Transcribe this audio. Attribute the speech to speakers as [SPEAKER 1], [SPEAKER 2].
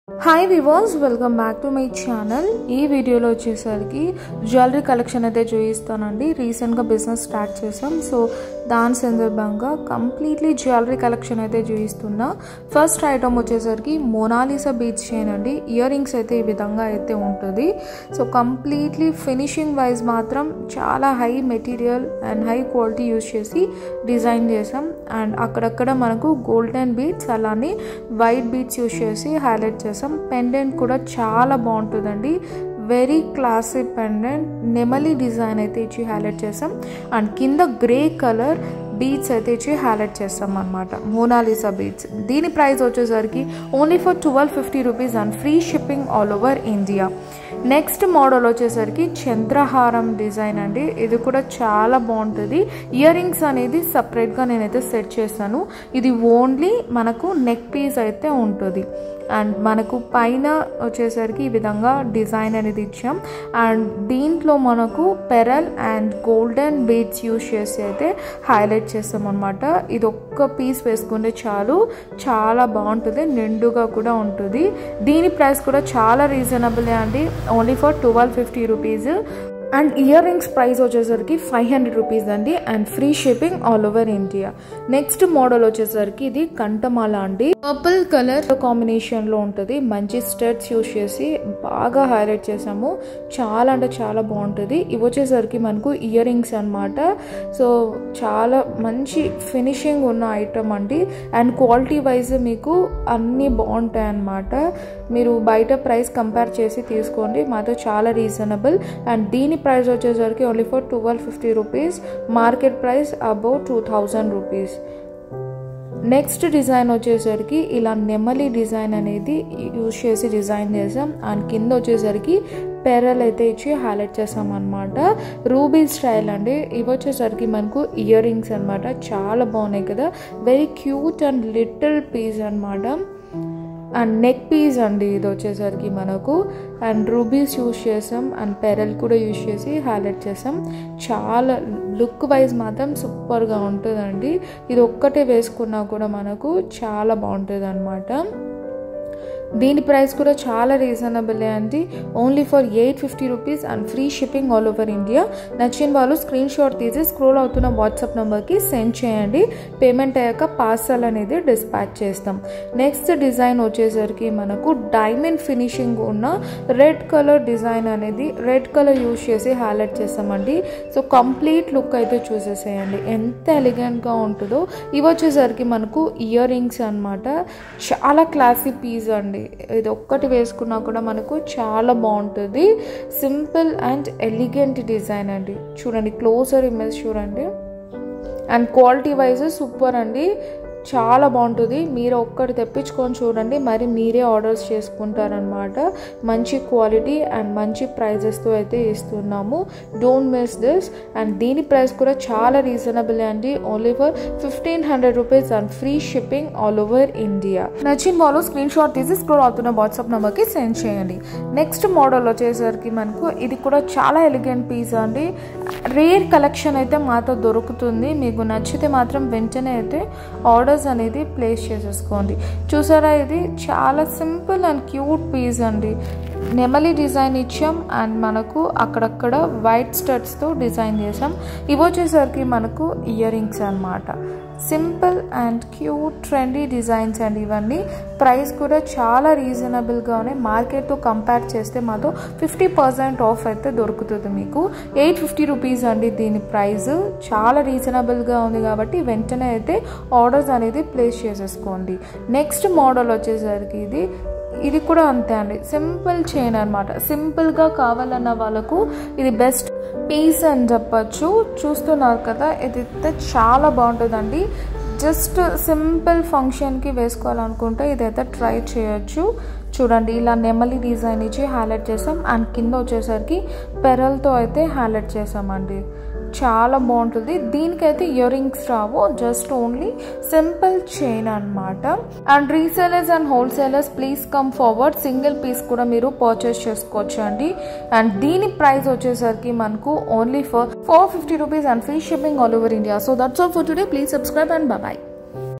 [SPEAKER 1] Hi viewers, welcome back to my channel. ఈ వీడియోలో వచ్చేసరికి జ్యువెలరీ కలెక్షన్ అయితే చూపిస్తానండి. రీసెంట్గా బిజినెస్ స్టార్ట్ చేసాం, సో దాని సందర్భంగా కంప్లీట్లీ జ్యువెలరీ కలెక్షన్ అయితే చూపిస్తున్నా. ఫస్ట్ ఐటమ్ వచ్చేసరికి మోనాలిసా బీడ్స్ చైన్ అండి. ఇయర్ రింగ్స్ అయితే ఈ విధంగా అయితే ఉంటుంది. సో కంప్లీట్లీ ఫినిషింగ్ వైజ్ మాత్రం చాలా high material and high quality use చేసి డిజైన్ చేసాం. అండ్ అక్కడక్కడ మనకు గోల్డెన్ బీడ్స్ అలానే వైట్ బీడ్స్ యూజ్ చేసి హైలైట్ చేసాం. పెండెంట్ కూడా చాలా బాగుంటుందండి. వెరీ క్లాసీ పెండెంట్, నెమలి డిజైన్ అయితే ఇచ్చి హైలైట్ చేసాం. అండ్ కింద గ్రే కలర్ బీడ్స్ అయితే ఇచ్చి హైలైట్ చేస్తాం అనమాట. Mona Lisa beads. దీని ప్రైస్ వచ్చేసరికి only for 1250 rupees and free shipping all over India. Next model వచ్చేసరికి చంద్రహారం డిజైన్ అండి. ఇది కూడా చాలా బాగుంటుంది. ఇయర్ రింగ్స్ అనేది సపరేట్గా నేనైతే సెట్ చేశాను. ఇది ఓన్లీ మనకు నెక్ పీస్ అయితే ఉంటుంది. అండ్ మనకు పైన వచ్చేసరికి ఈ విధంగా డిజైన్ అనేది ఇచ్చాం. అండ్ దీంట్లో మనకు pearl and golden beads use చేసి అయితే హైలైట్ చేస్తాం అనమాట. ఇది ఒక్క పీస్ వేసుకుంటే చాలు, చాలా బాగుంటుంది, నిండుగా కూడా ఉంటుంది. దీని ప్రైస్ కూడా చాలా రీజనబుల్ అండి, only for 1250 rupees. And ear rings price వచ్చేసరికి 500 రూపీస్ అండి, and free shipping all over India. Next model వచ్చేసరికి ఇది కంఠమాల అండి. పర్పుల్ కలర్ కాంబినేషన్ లో ఉంటుంది. మంచి స్టడ్స్ యూజ్ చేసి బాగా హైలైట్ చేసాము. చాలా అంటే చాలా బాగుంటుంది. ఇవి వచ్చేసరికి మనకు ఇయర్ రింగ్స్ అనమాట. సో చాలా మంచి ఫినిషింగ్ ఉన్న ఐటమ్ అండి. అండ్ క్వాలిటీ వైజ్ మీకు అన్నీ బాగుంటాయి అన్నమాట. మీరు బయట ప్రైస్ కంపేర్ చేసి తీసుకోండి, మాతో చాలా రీజనబుల్. అండ్ దీని ప్రైస్ వచ్చేసరికి only for 1250 rupees. Market price about 2000 rupees. Next design వచ్చేసరికి ఇలా నెమలి డిజైన్ అనేది యూజ్ చేసి డిజైన్ చేసాం. అండ్ కింద వచ్చేసరికి పెరల్ అయితే ఇచ్చి హైలైట్ చేసాం అనమాట. రూబీ స్టైల్ అండి. ఇవి వచ్చేసరికి మనకు ఇయర్ రింగ్స్ అనమాట. చాలా బాగున్నాయి కదా, very cute and little piece అనమాట. అండ్ నెక్ పీస్ అండి ఇది వచ్చేసరికి మనకు. అండ్ రూబీస్ యూజ్ చేసాం అండ్ పెరల్ కూడా యూజ్ చేసి హైలైట్ చేసాం. చాలా లుక్ వైజ్ మాత్రం సూపర్గా ఉంటుందండి. ఇది ఒక్కటే వేసుకున్నా కూడా మనకు చాలా బాగుంటుంది అనమాట. దీని ప్రైస్ కూడా చాలా రీజనబుల్ అండి, only for 850 rupees and free shipping all over India. నచ్చిన వాళ్ళు స్క్రీన్ షాట్ తీసి స్క్రోల్ అవుతున్న వాట్సాప్ నెంబర్కి సెండ్ చేయండి. పేమెంట్ అయ్యాక పార్సల్ అనేది డిస్పాచ్ చేస్తాం. నెక్స్ట్ డిజైన్ వచ్చేసరికి మనకు డైమండ్ ఫినిషింగ్ ఉన్న రెడ్ కలర్ డిజైన్ అనేది రెడ్ కలర్ యూజ్ చేసి హైలైట్ చేస్తామండి. సో కంప్లీట్ లుక్ అయితే చూసేసేయండి ఎంత ఎలిగెంట్గా ఉంటుందో. ఇవి వచ్చేసరికి మనకు ఇయర్ రింగ్స్ అనమాట. చాలా క్లాసీ పీస్ అండి. ఇది ఒక్కటి వేసుకున్నా కూడా మనకు చాలా బాగుంటుంది. సింపుల్ అండ్ ఎలిగెంట్ డిజైన్ అండి. చూడండి, క్లోజర్ ఇమేజ్ చూడండి. అండ్ క్వాలిటీ వైజ్ సూపర్ అండి, చాలా బాగుంటుంది. మీరు ఒక్కటి తెప్పించుకొని చూడండి, మరి మీరే ఆర్డర్స్ చేసుకుంటారనమాట. మంచి క్వాలిటీ అండ్ మంచి ప్రైజెస్తో అయితే ఇస్తున్నాము. Don't miss this. అండ్ దీని ప్రైస్ కూడా చాలా రీజనబుల్ అండి, only for 1500 rupees and free shipping all over India. నచ్చిన వాళ్ళు స్క్రీన్ షాట్ తీసి స్క్రోల్ అవుతున్న వాట్సాప్ నెంబర్కి సెండ్ చేయండి. నెక్స్ట్ మోడల్ వచ్చేసరికి మనకు ఇది కూడా చాలా ఎలిగెంట్ పీస్ అండి. రేర్ కలెక్షన్ అయితే మాతో దొరుకుతుంది. మీకు నచ్చితే మాత్రం వెంటనే అయితే ఆర్డర్స్ అనేది ప్లేస్ చేసేసుకోండి. చూసారా, ఇది చాలా సింపుల్ అండ్ క్యూట్ పీస్ అండి. నెమలి డిజైన్ ఇచ్చాం అండ్ మనకు అక్కడక్కడ వైట్ స్టడ్స్తో డిజైన్ చేసాం. ఇవి వచ్చేసరికి మనకు ఇయర్ రింగ్స్ అనమాట. Simple and cute trendy designs అండి ఇవన్నీ. ప్రైస్ కూడా చాలా రీజనబుల్గా ఉన్నాయి. మార్కెట్తో కంపేర్ చేస్తే మాతో 50% ఆఫ్ అయితే దొరుకుతుంది మీకు. 850 రూపీస్ అండి దీని ప్రైస్. చాలా రీజనబుల్గా ఉంది కాబట్టి వెంటనే అయితే ఆర్డర్స్ అనేది ప్లేస్ చేసేసుకోండి. నెక్స్ట్ మోడల్ వచ్చేసరికి ఇది కూడా అంతే అండి. సింపుల్ చైన్ అనమాట. సింపుల్గా కావాలన్న వాళ్ళకు ఇది బెస్ట్ పీస్ అని చెప్పచ్చు. చూస్తున్నారు కదా, ఇది చాలా బాగుంటుందండి. జస్ట్ సింపుల్ ఫంక్షన్కి వేసుకోవాలనుకుంటే ఇదైతే ట్రై చేయొచ్చు. చూడండి, ఇలా నెమలి డిజైన్ ఇచ్చి హైలైట్ చేసాం. అండ్ కింద వచ్చేసరికి పెరల్తో అయితే హైలైట్ చేసామండి. చాలా బాగుంటుంది. దీనికైతే ఇయర్ రింగ్స్ రావు, జస్ట్ ఓన్లీ సింపుల్ చైన్ అనమాట. And resellers and wholesalers please come forward. Single piece కూడా మీరు పర్చేస్ చేసుకోవచ్చు అండి. అండ్ దీని ప్రైస్ వచ్చేసరికి మనకు only for 450 rupees and free shipping all over India. So that's all for today. Please subscribe and bye.